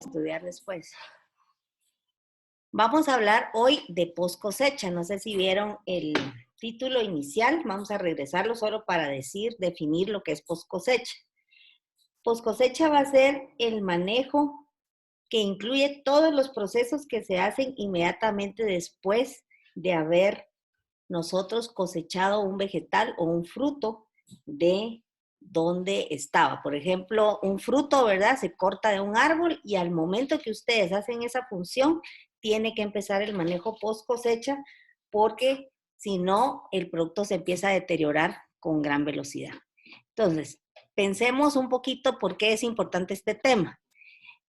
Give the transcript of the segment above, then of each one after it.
Estudiar después. Vamos a hablar hoy de post cosecha. No sé si vieron el título inicial. Vamos a regresarlo solo para definir lo que es post cosecha. Post cosecha va a ser el manejo que incluye todos los procesos que se hacen inmediatamente después de haber nosotros cosechado un vegetal o un fruto de donde estaba. Por ejemplo, un fruto, ¿verdad? Se corta de un árbol y al momento que ustedes hacen esa función, tiene que empezar el manejo post cosecha porque si no, el producto se empieza a deteriorar con gran velocidad. Entonces, pensemos un poquito por qué es importante este tema.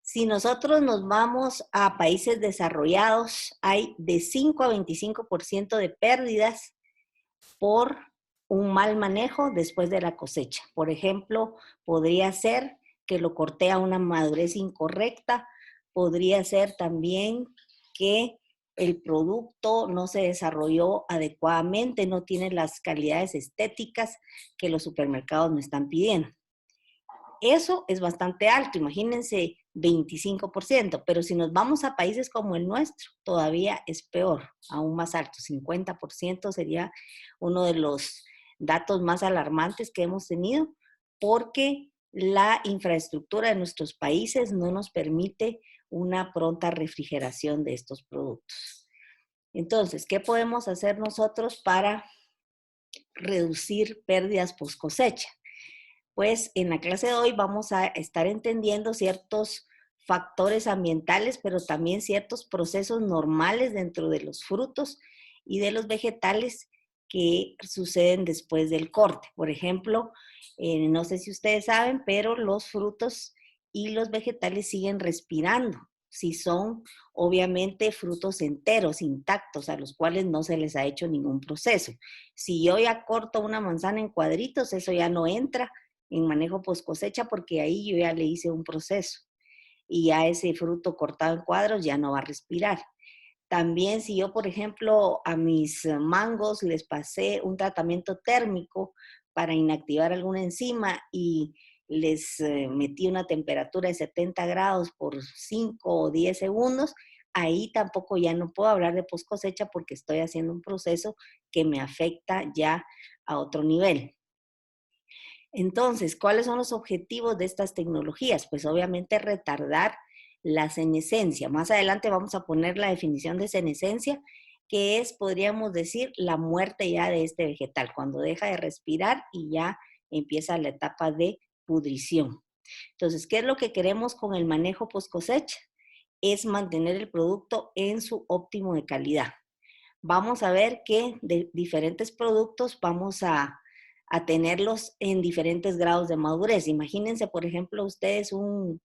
Si nosotros nos vamos a países desarrollados, hay de 5 a 25% de pérdidas por un mal manejo después de la cosecha. Por ejemplo, podría ser que lo corté a una madurez incorrecta, podría ser también que el producto no se desarrolló adecuadamente, no tiene las calidades estéticas que los supermercados me están pidiendo. Eso es bastante alto, imagínense 25%, pero si nos vamos a países como el nuestro, todavía es peor, aún más alto, 50% sería uno de los datos más alarmantes que hemos tenido, porque la infraestructura de nuestros países no nos permite una pronta refrigeración de estos productos. Entonces, ¿qué podemos hacer nosotros para reducir pérdidas post cosecha? Pues en la clase de hoy vamos a estar entendiendo ciertos factores ambientales, pero también ciertos procesos normales dentro de los frutos y de los vegetales que suceden después del corte. Por ejemplo, no sé si ustedes saben, pero los frutos y los vegetales siguen respirando si son obviamente frutos enteros, intactos, a los cuales no se les ha hecho ningún proceso. Si yo ya corto una manzana en cuadritos, eso ya no entra en manejo post cosecha porque ahí yo ya le hice un proceso y ya ese fruto cortado en cuadros ya no va a respirar. También si yo, por ejemplo, a mis mangos les pasé un tratamiento térmico para inactivar alguna enzima y les metí una temperatura de 70 grados por 5 o 10 segundos, ahí tampoco ya no puedo hablar de post cosecha porque estoy haciendo un proceso que me afecta ya a otro nivel. Entonces, ¿cuáles son los objetivos de estas tecnologías? Pues obviamente retardar la senescencia. Más adelante vamos a poner la definición de senescencia, que es, podríamos decir, la muerte ya de este vegetal, cuando deja de respirar y ya empieza la etapa de pudrición. Entonces, ¿qué es lo que queremos con el manejo post cosecha? Es mantener el producto en su óptimo de calidad. Vamos a ver que de diferentes productos vamos a tenerlos en diferentes grados de madurez. Imagínense, por ejemplo, ustedes un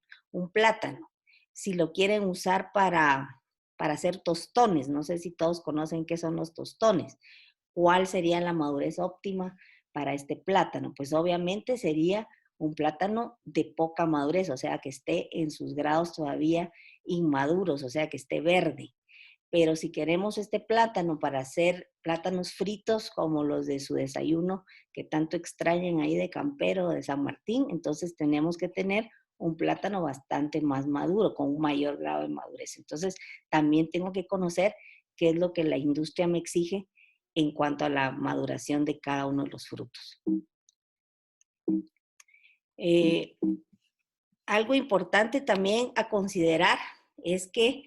plátano. Si lo quieren usar para hacer tostones, no sé si todos conocen qué son los tostones. ¿Cuál sería la madurez óptima para este plátano? Pues obviamente sería un plátano de poca madurez, o sea, que esté en sus grados todavía inmaduros, o sea, que esté verde. Pero si queremos este plátano para hacer plátanos fritos como los de su desayuno que tanto extrañan ahí de Campero o de San Martín, entonces tenemos que tener un plátano bastante más maduro, con un mayor grado de madurez. Entonces también tengo que conocer qué es lo que la industria me exige en cuanto a la maduración de cada uno de los frutos. Eh, Algo importante también a considerar es que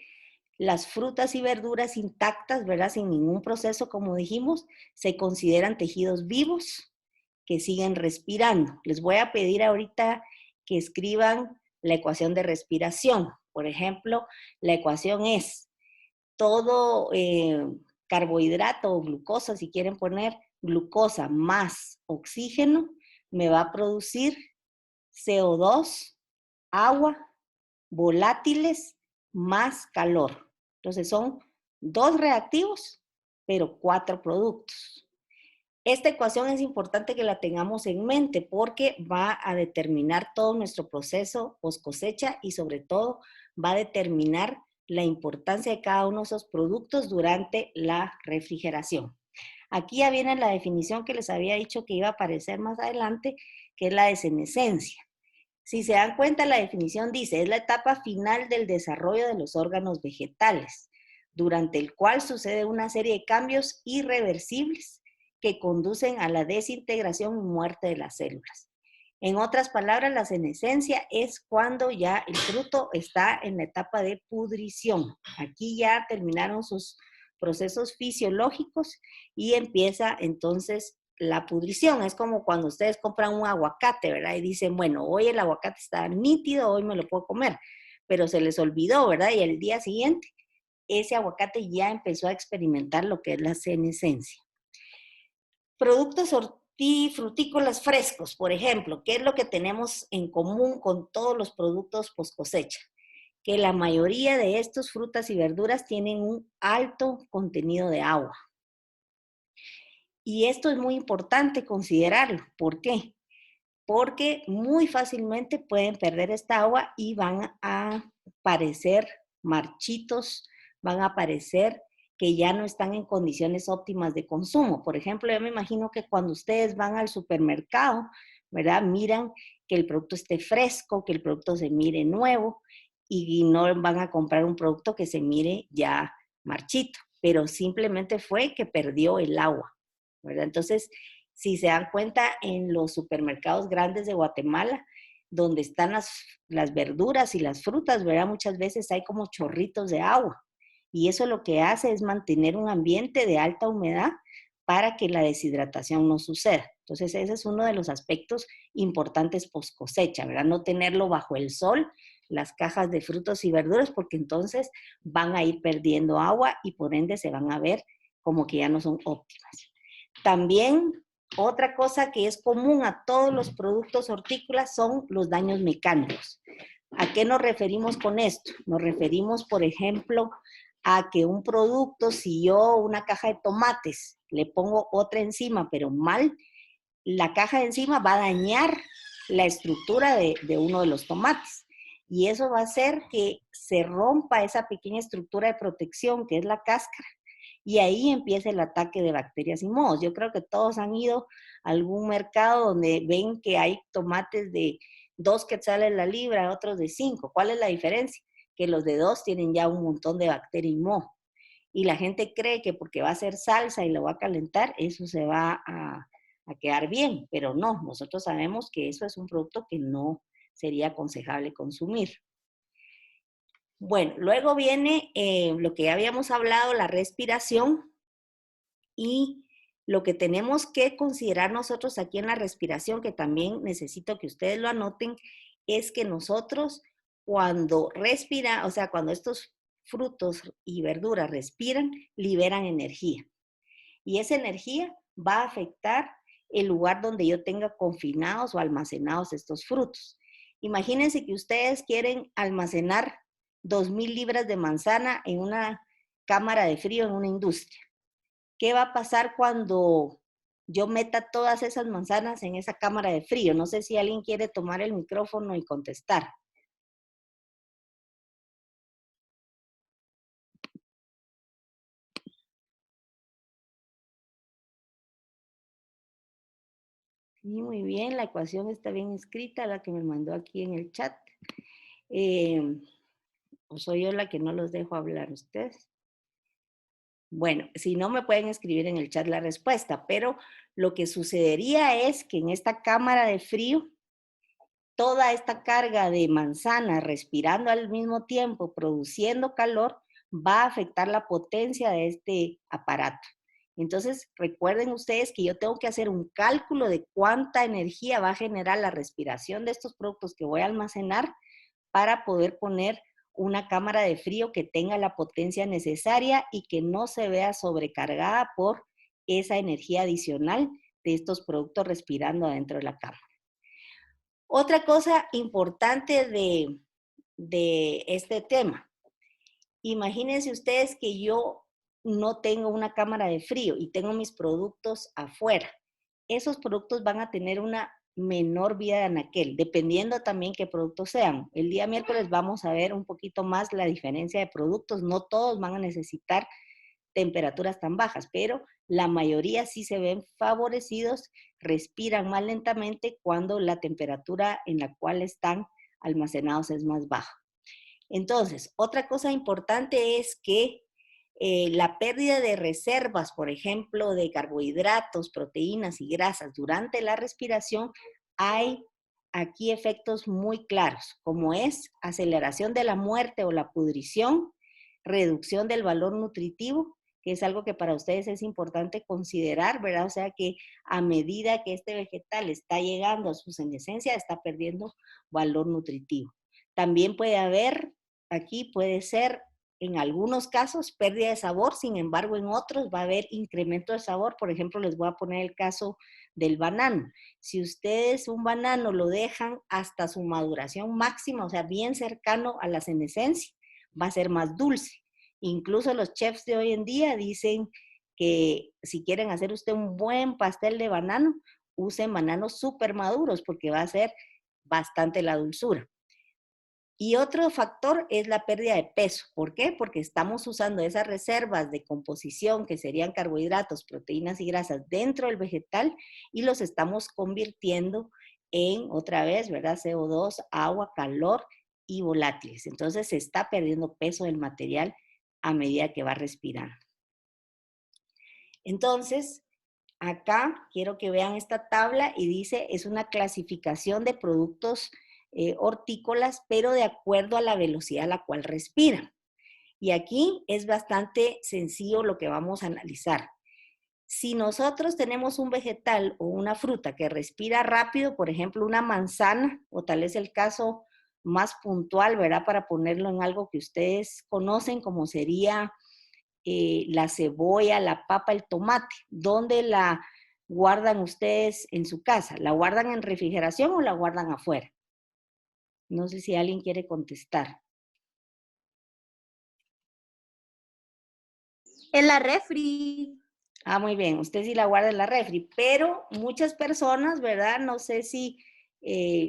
las frutas y verduras intactas, ¿verdad? Sin ningún proceso, como dijimos, se consideran tejidos vivos que siguen respirando. Les voy a pedir ahorita que escriban la ecuación de respiración. Por ejemplo, la ecuación es todo carbohidrato o glucosa, si quieren poner glucosa más oxígeno, me va a producir CO2, agua, volátiles más calor. Entonces son 2 reactivos, pero 4 productos. Esta ecuación es importante que la tengamos en mente porque va a determinar todo nuestro proceso post cosecha y sobre todo va a determinar la importancia de cada uno de esos productos durante la refrigeración. Aquí ya viene la definición que les había dicho que iba a aparecer más adelante, que es la de senescencia. Si se dan cuenta, la definición dice, es la etapa final del desarrollo de los órganos vegetales, durante el cual sucede una serie de cambios irreversibles que conducen a la desintegración y muerte de las células. En otras palabras, la senescencia es cuando ya el fruto está en la etapa de pudrición. Aquí ya terminaron sus procesos fisiológicos y empieza entonces la pudrición. Es como cuando ustedes compran un aguacate, ¿verdad? Y dicen, bueno, hoy el aguacate está nítido, hoy me lo puedo comer, pero se les olvidó, ¿verdad? Y el día siguiente, ese aguacate ya empezó a experimentar lo que es la senescencia. Productos hortifrutícolas frescos, por ejemplo, ¿qué es lo que tenemos en común con todos los productos post cosecha? Que la mayoría de estos frutas y verduras tienen un alto contenido de agua. Y esto es muy importante considerarlo. ¿Por qué? Porque muy fácilmente pueden perder esta agua y van a aparecer marchitos, van a aparecer que ya no están en condiciones óptimas de consumo. Por ejemplo, yo me imagino que cuando ustedes van al supermercado, ¿verdad? Miran que el producto esté fresco, que el producto se mire nuevo y no van a comprar un producto que se mire ya marchito, pero simplemente fue que perdió el agua, ¿verdad? Entonces, si se dan cuenta, en los supermercados grandes de Guatemala, donde están las verduras y las frutas, ¿verdad? Muchas veces hay como chorritos de agua. Y eso lo que hace es mantener un ambiente de alta humedad para que la deshidratación no suceda. Entonces, ese es uno de los aspectos importantes post cosecha, ¿verdad? No tenerlo bajo el sol, las cajas de frutos y verduras, porque entonces van a ir perdiendo agua y por ende se van a ver como que ya no son óptimas. También otra cosa que es común a todos los productos hortícolas son los daños mecánicos. ¿A qué nos referimos con esto? Nos referimos, por ejemplo, a que un producto, si yo una caja de tomates le pongo otra encima, pero mal, la caja de encima va a dañar la estructura de uno de los tomates. Y eso va a hacer que se rompa esa pequeña estructura de protección que es la cáscara. Y ahí empieza el ataque de bacterias y mohos. Yo creo que todos han ido a algún mercado donde ven que hay tomates de 2 quetzales la libra, otros de 5. ¿Cuál es la diferencia? Que los de 2 tienen ya un montón de bacteria y moho. Y la gente cree que porque va a hacer salsa y lo va a calentar, eso se va a quedar bien. Pero no, nosotros sabemos que eso es un producto que no sería aconsejable consumir. Bueno, luego viene lo que ya habíamos hablado, la respiración, y lo que tenemos que considerar nosotros aquí en la respiración, que también necesito que ustedes lo anoten, es que nosotros cuando respira, o sea, cuando estos frutos y verduras respiran, liberan energía. Y esa energía va a afectar el lugar donde yo tenga confinados o almacenados estos frutos. Imagínense que ustedes quieren almacenar 2,000 libras de manzana en una cámara de frío en una industria. ¿Qué va a pasar cuando yo meta todas esas manzanas en esa cámara de frío? No sé si alguien quiere tomar el micrófono y contestar. Sí, muy bien, la ecuación está bien escrita, la que me mandó aquí en el chat. ¿O soy yo la que no los dejo hablar ustedes? Bueno, si no me pueden escribir en el chat la respuesta, pero lo que sucedería es que en esta cámara de frío, toda esta carga de manzana respirando al mismo tiempo, produciendo calor, va a afectar la potencia de este aparato. Entonces, recuerden ustedes que yo tengo que hacer un cálculo de cuánta energía va a generar la respiración de estos productos que voy a almacenar para poder poner una cámara de frío que tenga la potencia necesaria y que no se vea sobrecargada por esa energía adicional de estos productos respirando adentro de la cámara. Otra cosa importante de este tema, imagínense ustedes que yo no tengo una cámara de frío y tengo mis productos afuera. Esos productos van a tener una menor vida de anaquel, dependiendo también qué productos sean. El día miércoles vamos a ver un poquito más la diferencia de productos. No todos van a necesitar temperaturas tan bajas, pero la mayoría sí se ven favorecidos, respiran más lentamente cuando la temperatura en la cual están almacenados es más baja. Entonces, otra cosa importante es que la pérdida de reservas, por ejemplo, de carbohidratos, proteínas y grasas durante la respiración, hay aquí efectos muy claros, como es aceleración de la muerte o la pudrición, reducción del valor nutritivo, que es algo que para ustedes es importante considerar, ¿verdad? O sea que a medida que este vegetal está llegando a su senescencia, está perdiendo valor nutritivo. También puede haber, aquí puede ser en algunos casos pérdida de sabor, sin embargo en otros va a haber incremento de sabor. Por ejemplo, les voy a poner el caso del banano. Si ustedes un banano lo dejan hasta su maduración máxima, o sea, bien cercano a la senescencia, va a ser más dulce. Incluso los chefs de hoy en día dicen que si quieren hacer usted un buen pastel de banano, usen bananos súper maduros porque va a ser bastante la dulzura. Y otro factor es la pérdida de peso. ¿Por qué? Porque estamos usando esas reservas de composición, que serían carbohidratos, proteínas y grasas, dentro del vegetal y los estamos convirtiendo en, otra vez, ¿verdad? CO2, agua, calor y volátiles. Entonces se está perdiendo peso del material a medida que va respirando. Entonces, acá quiero que vean esta tabla y dice, es una clasificación de productos hortícolas, pero de acuerdo a la velocidad a la cual respiran. Y aquí es bastante sencillo lo que vamos a analizar. Si nosotros tenemos un vegetal o una fruta que respira rápido, por ejemplo, una manzana, o tal vez el caso más puntual, ¿verdad? Para ponerlo en algo que ustedes conocen, como sería la cebolla, la papa, el tomate. ¿Dónde la guardan ustedes en su casa? ¿La guardan en refrigeración o la guardan afuera? No sé si alguien quiere contestar. En la refri. Ah, muy bien, usted sí la guarda en la refri, pero muchas personas, ¿verdad? No sé si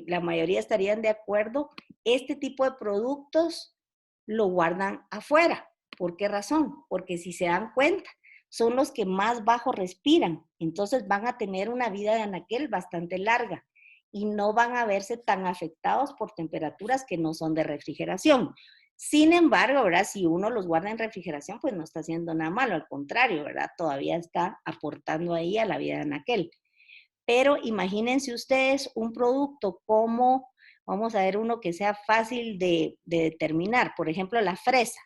la mayoría estarían de acuerdo, este tipo de productos lo guardan afuera. ¿Por qué razón? Porque si se dan cuenta, son los que más bajo respiran, entonces van a tener una vida de anaquel bastante larga y no van a verse tan afectados por temperaturas que no son de refrigeración. Sin embargo, ¿verdad? Si uno los guarda en refrigeración, pues no está haciendo nada malo, al contrario, ¿verdad? Todavía está aportando ahí a la vida de anaquel. Pero imagínense ustedes un producto como, vamos a ver uno que sea fácil de determinar, por ejemplo, la fresa.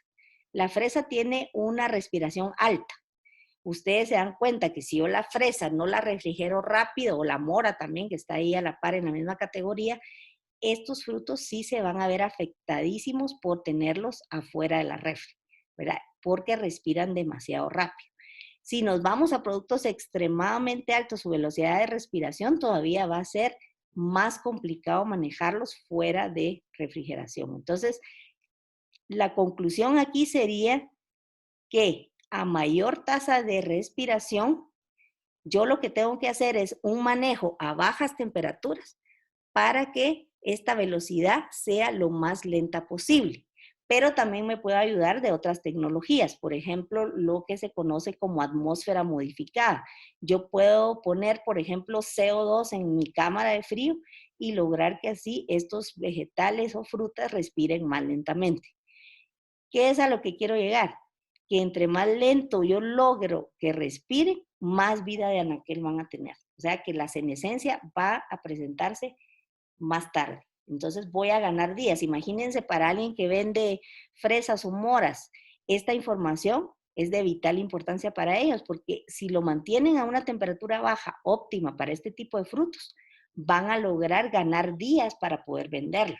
La fresa tiene una respiración alta. Ustedes se dan cuenta que si yo la fresa no la refrigero rápido, o la mora también, que está ahí a la par en la misma categoría, estos frutos sí se van a ver afectadísimos por tenerlos afuera de la refri, ¿verdad? Porque respiran demasiado rápido. Si nos vamos a productos extremadamente altos, su velocidad de respiración todavía va a ser más complicado manejarlos fuera de refrigeración. Entonces, la conclusión aquí sería que a mayor tasa de respiración, yo lo que tengo que hacer es un manejo a bajas temperaturas para que esta velocidad sea lo más lenta posible. Pero también me puede ayudar de otras tecnologías, por ejemplo, lo que se conoce como atmósfera modificada. Yo puedo poner, por ejemplo, CO2 en mi cámara de frío y lograr que así estos vegetales o frutas respiren más lentamente. ¿Qué es a lo que quiero llegar? Que entre más lento yo logro que respiren, más vida de anaquel van a tener. O sea que la senescencia va a presentarse más tarde. Entonces voy a ganar días. Imagínense para alguien que vende fresas o moras, esta información es de vital importancia para ellos, porque si lo mantienen a una temperatura baja, óptima para este tipo de frutos, van a lograr ganar días para poder venderlo.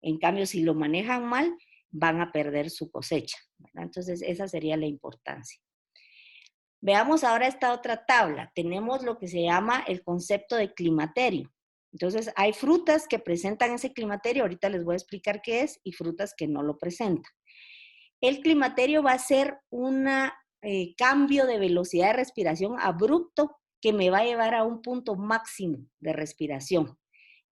En cambio, si lo manejan mal, van a perder su cosecha, ¿verdad? Entonces, esa sería la importancia. Veamos ahora esta otra tabla. Tenemos lo que se llama el concepto de climaterio. Entonces, hay frutas que presentan ese climaterio, ahorita les voy a explicar qué es, y frutas que no lo presentan. El climaterio va a ser un cambio de velocidad de respiración abrupto que me va a llevar a un punto máximo de respiración.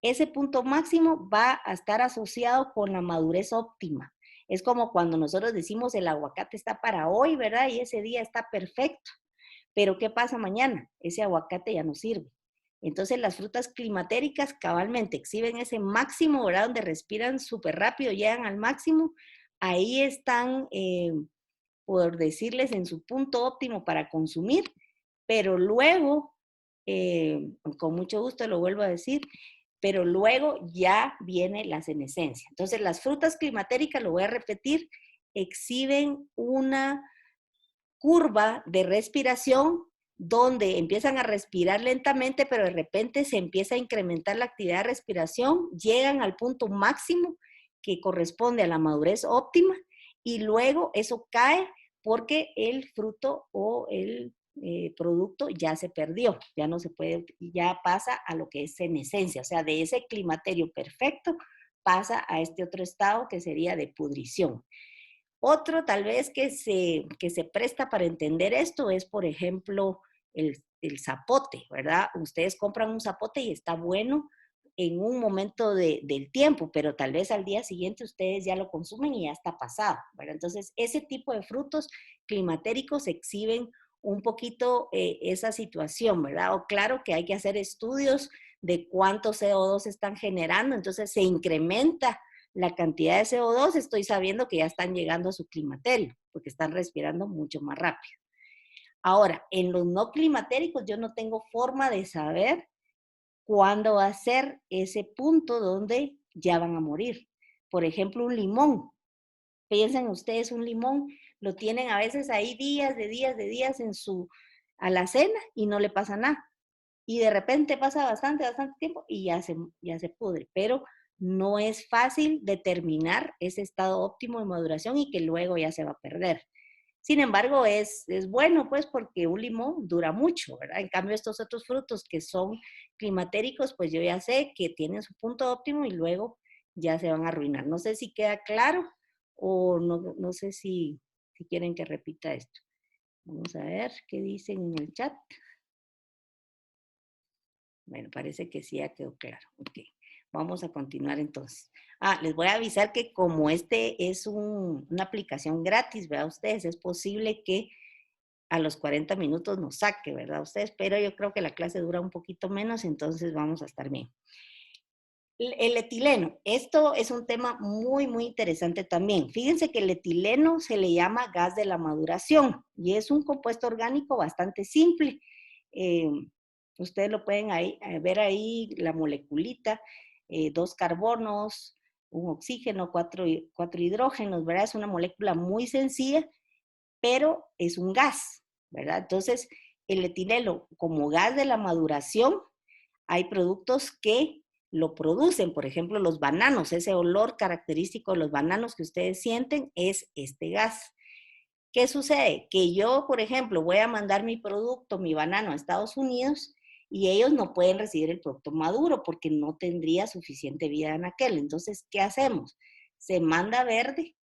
Ese punto máximo va a estar asociado con la madurez óptima. Es como cuando nosotros decimos el aguacate está para hoy, ¿verdad? Y ese día está perfecto. Pero ¿qué pasa mañana? Ese aguacate ya no sirve. Entonces las frutas climatéricas cabalmente exhiben ese máximo, ¿verdad? Donde respiran súper rápido, llegan al máximo. Ahí están, por decirles, en su punto óptimo para consumir, pero luego, con mucho gusto lo vuelvo a decir, pero luego ya viene la senescencia. Entonces las frutas climatéricas, lo voy a repetir, exhiben una curva de respiración donde empiezan a respirar lentamente, pero de repente se empieza a incrementar la actividad de respiración, llegan al punto máximo que corresponde a la madurez óptima y luego eso cae porque el fruto o el producto ya se perdió, ya no se puede, ya pasa a lo que es senescencia, o sea, de ese climaterio perfecto pasa a este otro estado que sería de pudrición. Otro tal vez que se presta para entender esto es, por ejemplo, el zapote, ¿verdad? Ustedes compran un zapote y está bueno en un momento del tiempo, pero tal vez al día siguiente ustedes ya lo consumen y ya está pasado, ¿verdad? Entonces, ese tipo de frutos climatéricos exhiben un poquito esa situación, ¿verdad? O claro que hay que hacer estudios de cuánto CO2 están generando, entonces se incrementa la cantidad de CO2, estoy sabiendo que ya están llegando a su climaterio, porque están respirando mucho más rápido. Ahora, en los no climatéricos yo no tengo forma de saber cuándo va a ser ese punto donde ya van a morir. Por ejemplo, un limón. Piensen ustedes, un limón lo tienen a veces ahí días en su alacena y no le pasa nada. Y de repente pasa bastante tiempo y ya se pudre. Pero no es fácil determinar ese estado óptimo de maduración y que luego ya se va a perder. Sin embargo, es bueno, pues, porque un limón dura mucho, ¿verdad? En cambio, estos otros frutos que son climatéricos, pues yo ya sé que tienen su punto óptimo y luego ya se van a arruinar. No sé si queda claro o no sé si quieren que repita esto. Vamos a ver qué dicen en el chat. Bueno, parece que sí ya quedó claro. Ok, vamos a continuar entonces. Les voy a avisar que como este es una aplicación gratis, ¿verdad? Ustedes, es posible que a los 40 minutos nos saque, ¿verdad? Ustedes, pero yo creo que la clase dura un poquito menos, entonces vamos a estar bien. El etileno, esto es un tema muy interesante también. Fíjense que el etileno se le llama gas de la maduración y es un compuesto orgánico bastante simple. Ustedes lo pueden ver ahí, la moleculita, 2 carbonos, un oxígeno, 4 hidrógenos, ¿verdad? Es una molécula muy sencilla, pero es un gas, ¿verdad? Entonces, el etileno como gas de la maduración, hay productos que lo producen, por ejemplo, los bananos, ese olor característico de los bananos que ustedes sienten es este gas. ¿Qué sucede? Que yo, por ejemplo, voy a mandar mi producto, mi banano a Estados Unidos y ellos no pueden recibir el producto maduro porque no tendría suficiente vida en aquel. Entonces, ¿qué hacemos? Se manda verde.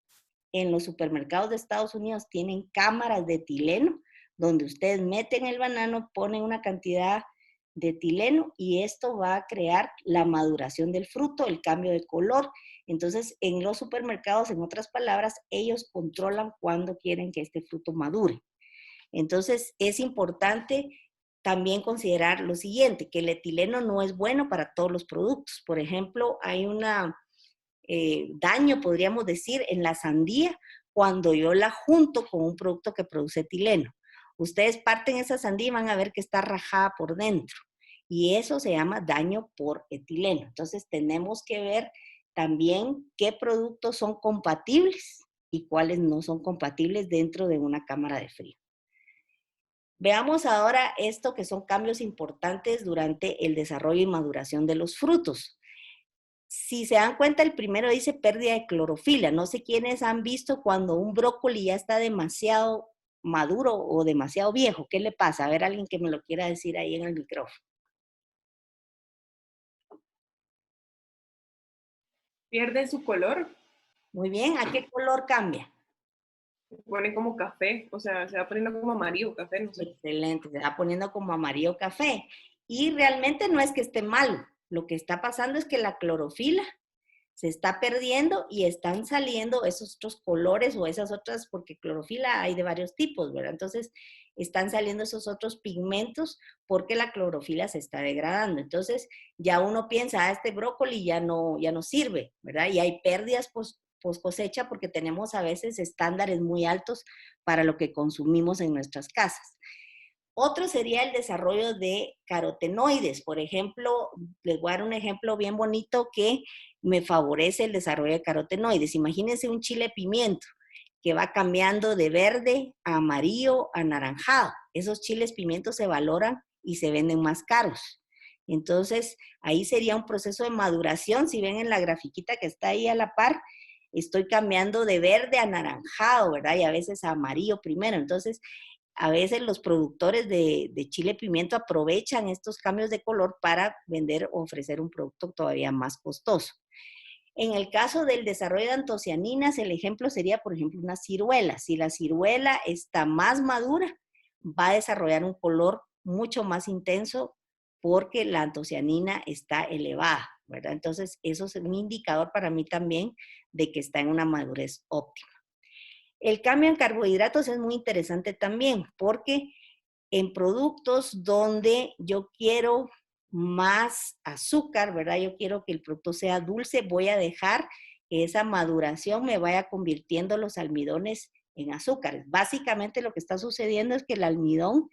En los supermercados de Estados Unidos tienen cámaras de etileno donde ustedes meten el banano, ponen una cantidad de etileno y esto va a crear la maduración del fruto, el cambio de color. Entonces, en los supermercados, en otras palabras, ellos controlan cuándo quieren que este fruto madure. Entonces, es importante también considerar lo siguiente, que el etileno no es bueno para todos los productos. Por ejemplo, hay una daño, podríamos decir, en la sandía cuando yo la junto con un producto que produce etileno. Ustedes parten esa sandía y van a ver que está rajada por dentro. Y eso se llama daño por etileno. Entonces tenemos que ver también qué productos son compatibles y cuáles no son compatibles dentro de una cámara de frío. Veamos ahora esto que son cambios importantes durante el desarrollo y maduración de los frutos. Si se dan cuenta, el primero dice pérdida de clorofila. No sé quiénes han visto cuando un brócoli ya está demasiado maduro o demasiado viejo. ¿Qué le pasa? A ver, alguien que me lo quiera decir ahí en el micrófono. Pierde su color, Muy bien, ¿a qué color cambia? se pone como café, o sea, se va poniendo como amarillo, café, no sé. Excelente, se va poniendo como amarillo café. Y realmente no es que esté mal. Lo que está pasando es que la clorofila se está perdiendo y están saliendo esos otros colores o esas otras, porque clorofila hay de varios tipos, ¿verdad? Entonces, están saliendo esos otros pigmentos porque la clorofila se está degradando. Entonces, ya uno piensa, este brócoli ya no sirve, ¿verdad? Y hay pérdidas post cosecha porque tenemos a veces estándares muy altos para lo que consumimos en nuestras casas. Otro sería el desarrollo de carotenoides. Por ejemplo, les voy a dar un ejemplo bien bonito que me favorece el desarrollo de carotenoides. Imagínense un chile pimiento que va cambiando de verde a amarillo a anaranjado. Esos chiles pimientos se valoran y se venden más caros. Entonces, ahí sería un proceso de maduración. Si ven en la grafiquita que está ahí a la par, estoy cambiando de verde a anaranjado, ¿verdad? Y a veces a amarillo primero. Entonces, a veces los productores de chile pimiento aprovechan estos cambios de color para vender o ofrecer un producto todavía más costoso. En el caso del desarrollo de antocianinas, el ejemplo sería, por ejemplo, una ciruela. Si la ciruela está más madura, va a desarrollar un color mucho más intenso porque la antocianina está elevada, ¿verdad? Entonces, eso es un indicador para mí también de que está en una madurez óptima. El cambio en carbohidratos es muy interesante también, porque en productos donde yo quiero más azúcar, ¿verdad? Yo quiero que el producto sea dulce, voy a dejar que esa maduración me vaya convirtiendo los almidones en azúcares. Básicamente lo que está sucediendo es que el almidón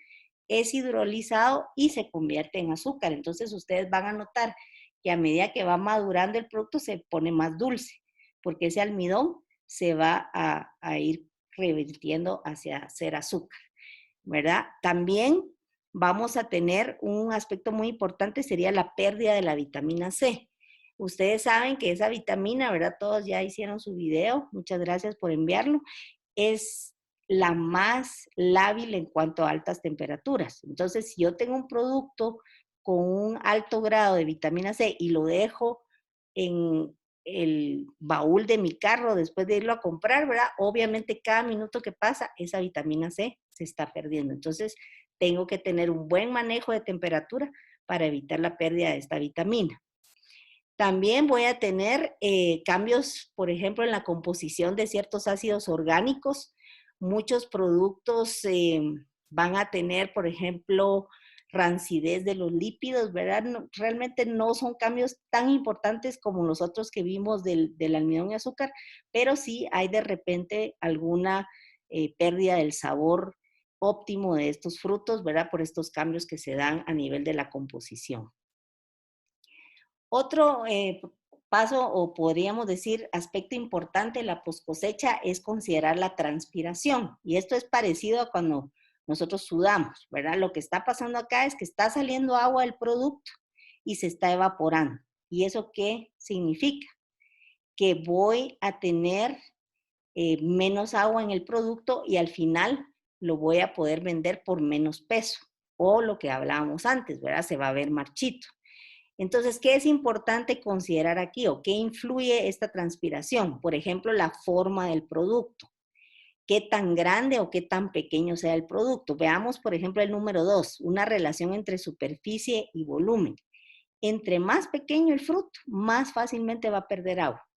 es hidrolizado y se convierte en azúcar. Entonces ustedes van a notar que a medida que va madurando el producto se pone más dulce, porque ese almidón se va a ir revirtiendo hacia ser azúcar, ¿verdad? También vamos a tener un aspecto muy importante, sería la pérdida de la vitamina C. Ustedes saben que esa vitamina, ¿verdad? Todos ya hicieron su video, muchas gracias por enviarlo, es la más lábil en cuanto a altas temperaturas. Entonces, si yo tengo un producto con un alto grado de vitamina C y lo dejo en el baúl de mi carro después de irlo a comprar, ¿verdad? Obviamente cada minuto que pasa, esa vitamina C se está perdiendo. Entonces, tengo que tener un buen manejo de temperatura para evitar la pérdida de esta vitamina. También voy a tener cambios, por ejemplo, en la composición de ciertos ácidos orgánicos. Muchos productos van a tener, por ejemplo, rancidez de los lípidos, ¿verdad? No, realmente no son cambios tan importantes como los otros que vimos del almidón y azúcar, pero sí hay de repente alguna pérdida del sabor óptimo de estos frutos, ¿verdad? Por estos cambios que se dan a nivel de la composición. Otro paso, o podríamos decir aspecto importante de la poscosecha, es considerar la transpiración. Y esto es parecido a cuando nosotros sudamos, ¿verdad? Lo que está pasando acá es que está saliendo agua del producto y se está evaporando. ¿Y eso qué significa? Que voy a tener menos agua en el producto y al final lo voy a poder vender por menos peso. O lo que hablábamos antes, ¿verdad? Se va a ver marchito. Entonces, ¿qué es importante considerar aquí o qué influye esta transpiración? Por ejemplo, la forma del producto. ¿Qué tan grande o qué tan pequeño sea el producto? Veamos, por ejemplo, el número 2, una relación entre superficie y volumen. Entre más pequeño el fruto, más fácilmente va a perder agua.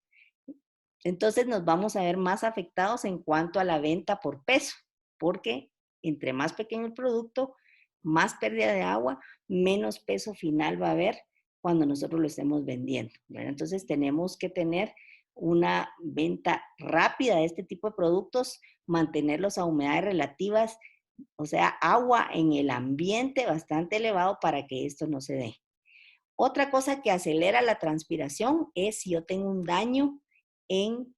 Entonces nos vamos a ver más afectados en cuanto a la venta por peso, porque entre más pequeño el producto, más pérdida de agua, menos peso final va a haber cuando nosotros lo estemos vendiendo, ¿verdad? Entonces tenemos que tener una venta rápida de este tipo de productos, mantenerlos a humedades relativas, o sea, agua en el ambiente bastante elevado para que esto no se dé. Otra cosa que acelera la transpiración es si yo tengo un daño en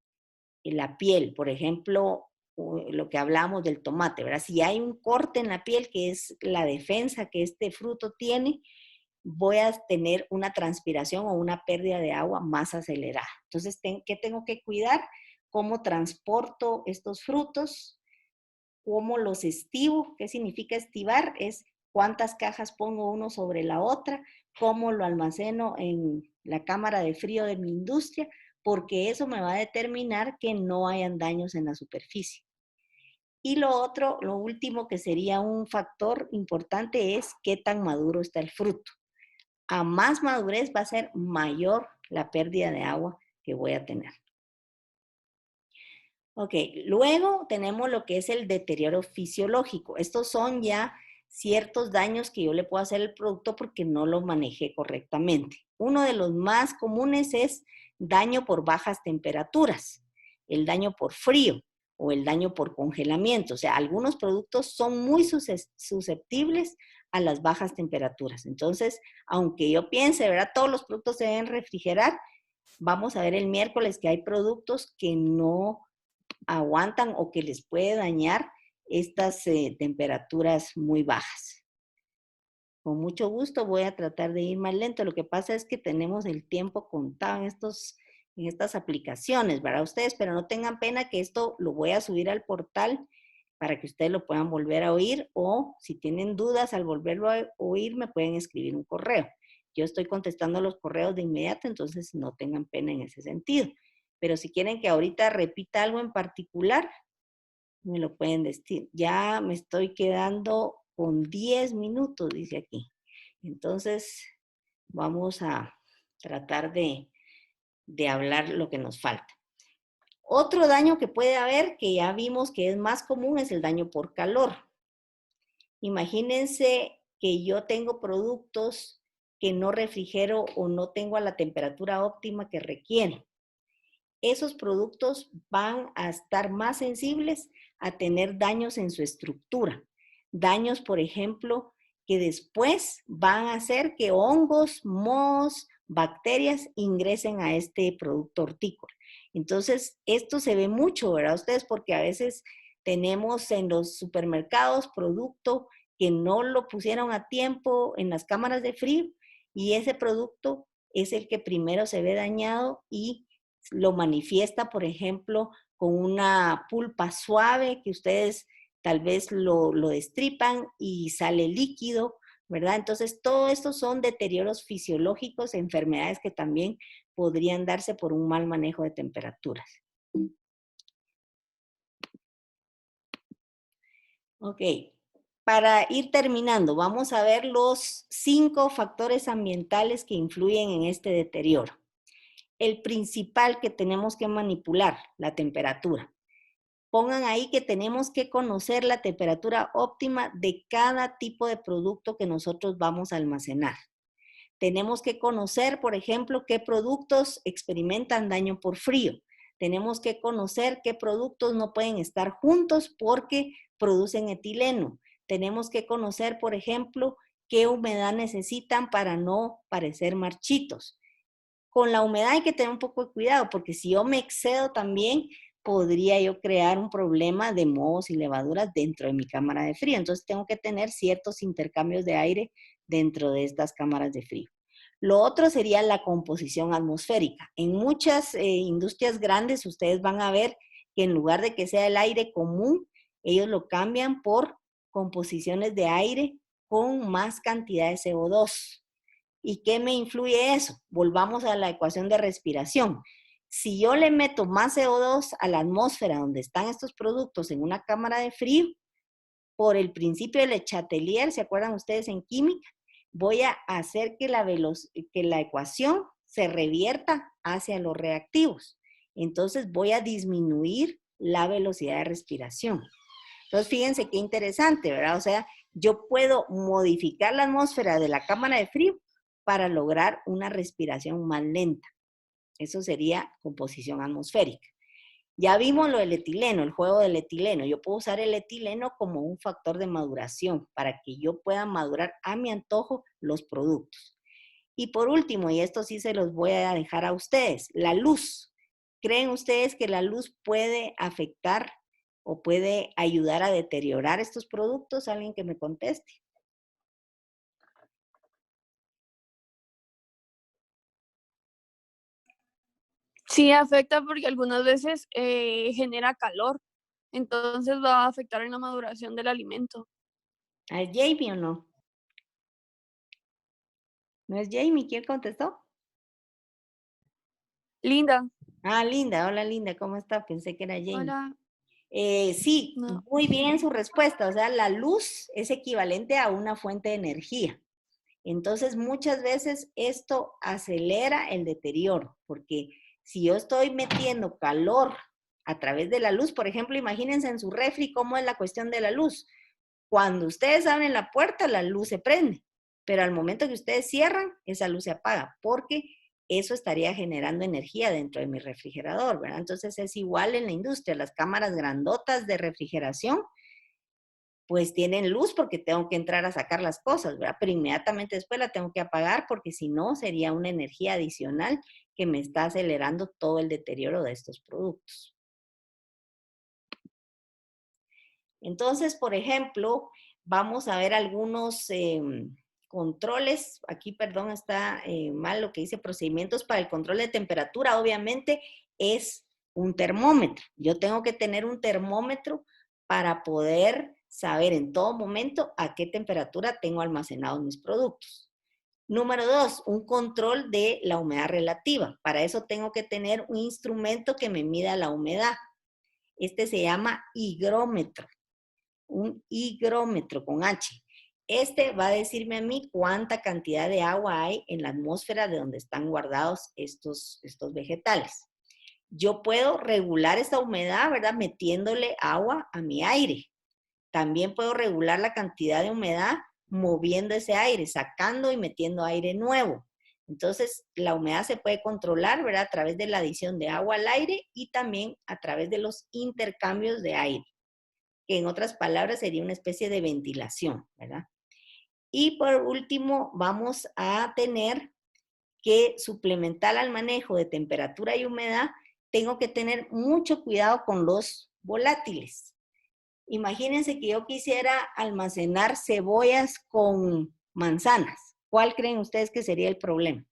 la piel, por ejemplo, lo que hablamos del tomate, ¿verdad? Si hay un corte en la piel, que es la defensa que este fruto tiene, voy a tener una transpiración o una pérdida de agua más acelerada. Entonces, ¿qué tengo que cuidar? ¿Cómo transporto estos frutos? ¿Cómo los estivo? ¿Qué significa estivar? Es cuántas cajas pongo uno sobre la otra, cómo lo almaceno en la cámara de frío de mi industria, porque eso me va a determinar que no hayan daños en la superficie. Y lo otro, lo último que sería un factor importante es qué tan maduro está el fruto. A más madurez va a ser mayor la pérdida de agua que voy a tener. Ok, luego tenemos lo que es el deterioro fisiológico. Estos son ya ciertos daños que yo le puedo hacer al producto porque no lo manejé correctamente. Uno de los más comunes es daño por bajas temperaturas, el daño por frío o el daño por congelamiento. O sea, algunos productos son muy susceptibles a las bajas temperaturas. Entonces, aunque yo piense, ¿verdad? Todos los productos se deben refrigerar, vamos a ver el miércoles que hay productos que no aguantan o que les puede dañar estas temperaturas muy bajas. Con mucho gusto voy a tratar de ir más lento. Lo que pasa es que tenemos el tiempo contado en estas aplicaciones, ¿verdad? Ustedes, pero no tengan pena que esto lo voy a subir al portal para que ustedes lo puedan volver a oír o si tienen dudas al volverlo a oír me pueden escribir un correo. Yo estoy contestando los correos de inmediato, entonces no tengan pena en ese sentido. Pero si quieren que ahorita repita algo en particular, me lo pueden decir. Ya me estoy quedando con 10 minutos, dice aquí. Entonces, vamos a tratar de hablar lo que nos falta. Otro daño que puede haber, que ya vimos que es más común, es el daño por calor. Imagínense que yo tengo productos que no refrigero o no tengo a la temperatura óptima que requiere. Esos productos van a estar más sensibles a tener daños en su estructura. Daños, por ejemplo, que después van a hacer que hongos, mohos, bacterias ingresen a este producto hortícola. Entonces, esto se ve mucho, ¿verdad? Ustedes, porque a veces tenemos en los supermercados producto que no lo pusieron a tiempo en las cámaras de frío y ese producto es el que primero se ve dañado y lo manifiesta, por ejemplo, con una pulpa suave que ustedes tal vez lo destripan y sale líquido, ¿verdad? Entonces, todo esto son deterioros fisiológicos, enfermedades que también podrían darse por un mal manejo de temperaturas. Ok, para ir terminando, vamos a ver los 5 factores ambientales que influyen en este deterioro. El principal que tenemos que manipular, la temperatura. Pongan ahí que tenemos que conocer la temperatura óptima de cada tipo de producto que nosotros vamos a almacenar. Tenemos que conocer, por ejemplo, qué productos experimentan daño por frío. Tenemos que conocer qué productos no pueden estar juntos porque producen etileno. Tenemos que conocer, por ejemplo, qué humedad necesitan para no parecer marchitos. Con la humedad hay que tener un poco de cuidado porque si yo me excedo también, podría yo crear un problema de mohos y levaduras dentro de mi cámara de frío. Entonces tengo que tener ciertos intercambios de aire dentro de estas cámaras de frío. Lo otro sería la composición atmosférica. En muchas industrias grandes ustedes van a ver que en lugar de que sea el aire común, ellos lo cambian por composiciones de aire con más cantidad de CO2. ¿Y qué me influye eso? Volvamos a la ecuación de respiración. Si yo le meto más CO2 a la atmósfera donde están estos productos en una cámara de frío, por el principio de Le Chatelier, ¿se acuerdan ustedes en química? Voy a hacer que la ecuación se revierta hacia los reactivos. Entonces voy a disminuir la velocidad de respiración. Entonces fíjense qué interesante, ¿verdad? O sea, yo puedo modificar la atmósfera de la cámara de frío para lograr una respiración más lenta. Eso sería composición atmosférica. Ya vimos lo del etileno, el juego del etileno. Yo puedo usar el etileno como un factor de maduración para que yo pueda madurar a mi antojo los productos. Y por último, y esto sí se los voy a dejar a ustedes, la luz. ¿Creen ustedes que la luz puede afectar o puede ayudar a deteriorar estos productos? Alguien que me conteste. Sí, afecta porque algunas veces genera calor, entonces va a afectar en la maduración del alimento. ¿Es Jamie o no? ¿No es Jamie? ¿Quién contestó? Linda. Ah, Linda. Hola, Linda. ¿Cómo está? Pensé que era Jamie. Hola. Sí, No. muy bien su respuesta. O sea, la luz es equivalente a una fuente de energía. Entonces, muchas veces esto acelera el deterioro, porque Si yo estoy metiendo calor a través de la luz, por ejemplo, imagínense en su refri cómo es la cuestión de la luz. Cuando ustedes abren la puerta, la luz se prende, pero al momento que ustedes cierran, esa luz se apaga, porque eso estaría generando energía dentro de mi refrigerador, ¿verdad? Entonces es igual en la industria, las cámaras grandotas de refrigeración, pues tienen luz porque tengo que entrar a sacar las cosas, ¿verdad? Pero inmediatamente después la tengo que apagar porque si no sería una energía adicional que me está acelerando todo el deterioro de estos productos. Entonces, por ejemplo, vamos a ver algunos controles. Aquí, perdón, está mal lo que dice procedimientos para el control de temperatura. Obviamente es un termómetro. Yo tengo que tener un termómetro para poder saber en todo momento a qué temperatura tengo almacenados mis productos. Número 2, un control de la humedad relativa. Para eso tengo que tener un instrumento que me mida la humedad. Este se llama higrómetro. Un higrómetro con H. Este va a decirme a mí cuánta cantidad de agua hay en la atmósfera de donde están guardados estos vegetales. Yo puedo regular esta humedad, ¿verdad? Metiéndole agua a mi aire. También puedo regular la cantidad de humedad moviendo ese aire, sacando y metiendo aire nuevo. Entonces, la humedad se puede controlar, ¿verdad? A través de la adición de agua al aire y también a través de los intercambios de aire, que en otras palabras sería una especie de ventilación, ¿verdad? Y por último, vamos a tener que suplementar al manejo de temperatura y humedad, tengo que tener mucho cuidado con los volátiles. Imagínense que yo quisiera almacenar cebollas con manzanas. ¿Cuál creen ustedes que sería el problema?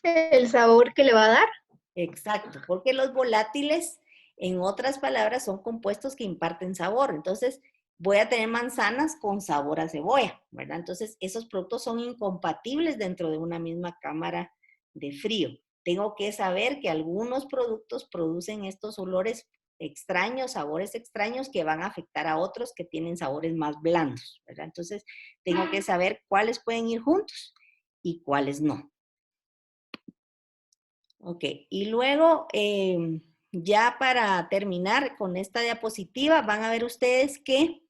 El sabor que le va a dar. Exacto, porque los volátiles, en otras palabras, son compuestos que imparten sabor. Entonces, voy a tener manzanas con sabor a cebolla, ¿verdad? Entonces, esos productos son incompatibles dentro de una misma cámara de frío. Tengo que saber que algunos productos producen estos olores extraños, sabores extraños que van a afectar a otros que tienen sabores más blandos, ¿verdad? Entonces, tengo que saber cuáles pueden ir juntos y cuáles no. Ok, y luego, ya para terminar con esta diapositiva, van a ver ustedes que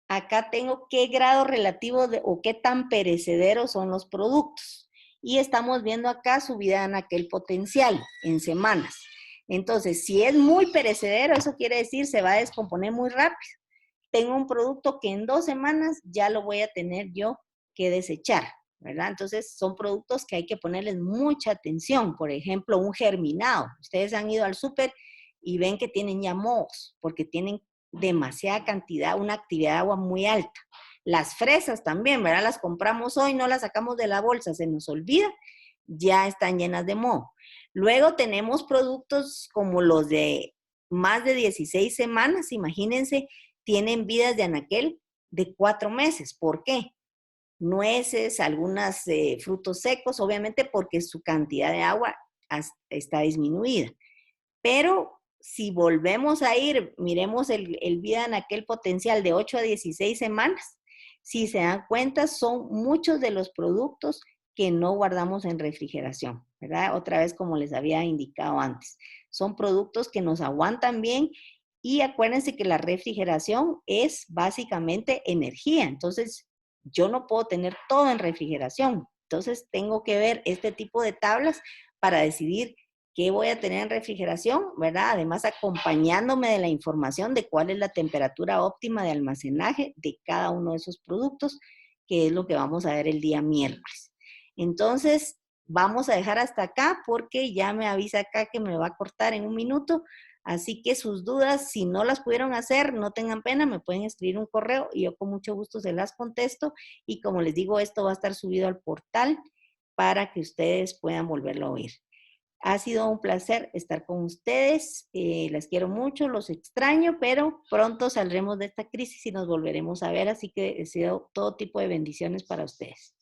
acá tengo qué grado relativo o qué tan perecederos son los productos. Y estamos viendo acá su vida en anaquel potencial en semanas. Entonces, si es muy perecedero, eso quiere decir se va a descomponer muy rápido. Tengo un producto que en 2 semanas ya lo voy a tener yo que desechar, ¿verdad? Entonces, son productos que hay que ponerles mucha atención. Por ejemplo, un germinado. Ustedes han ido al súper y ven que tienen ya mohos, porque tienen demasiada cantidad, una actividad de agua muy alta. Las fresas también, ¿verdad? Las compramos hoy, no las sacamos de la bolsa, se nos olvida, ya están llenas de moho. Luego tenemos productos como los de más de 16 semanas, imagínense, tienen vidas de anaquel de 4 meses. ¿Por qué? Nueces, algunos frutos secos, obviamente porque su cantidad de agua está disminuida. Pero si volvemos a ir, miremos el vida en aquel potencial de 8 a 16 semanas, si se dan cuenta, son muchos de los productos que no guardamos en refrigeración, ¿verdad? Otra vez, como les había indicado antes, son productos que nos aguantan bien y acuérdense que la refrigeración es básicamente energía, entonces yo no puedo tener todo en refrigeración, entonces tengo que ver este tipo de tablas para decidir qué voy a tener en refrigeración, ¿verdad? Además, acompañándome de la información de cuál es la temperatura óptima de almacenaje de cada uno de esos productos, que es lo que vamos a ver el día miércoles. Entonces, vamos a dejar hasta acá porque ya me avisa acá que me va a cortar en un minuto. Así que sus dudas, si no las pudieron hacer, no tengan pena, me pueden escribir un correo y yo con mucho gusto se las contesto. Y como les digo, esto va a estar subido al portal para que ustedes puedan volverlo a oír. Ha sido un placer estar con ustedes. Les quiero mucho, los extraño, pero pronto saldremos de esta crisis y nos volveremos a ver. Así que deseo todo tipo de bendiciones para ustedes.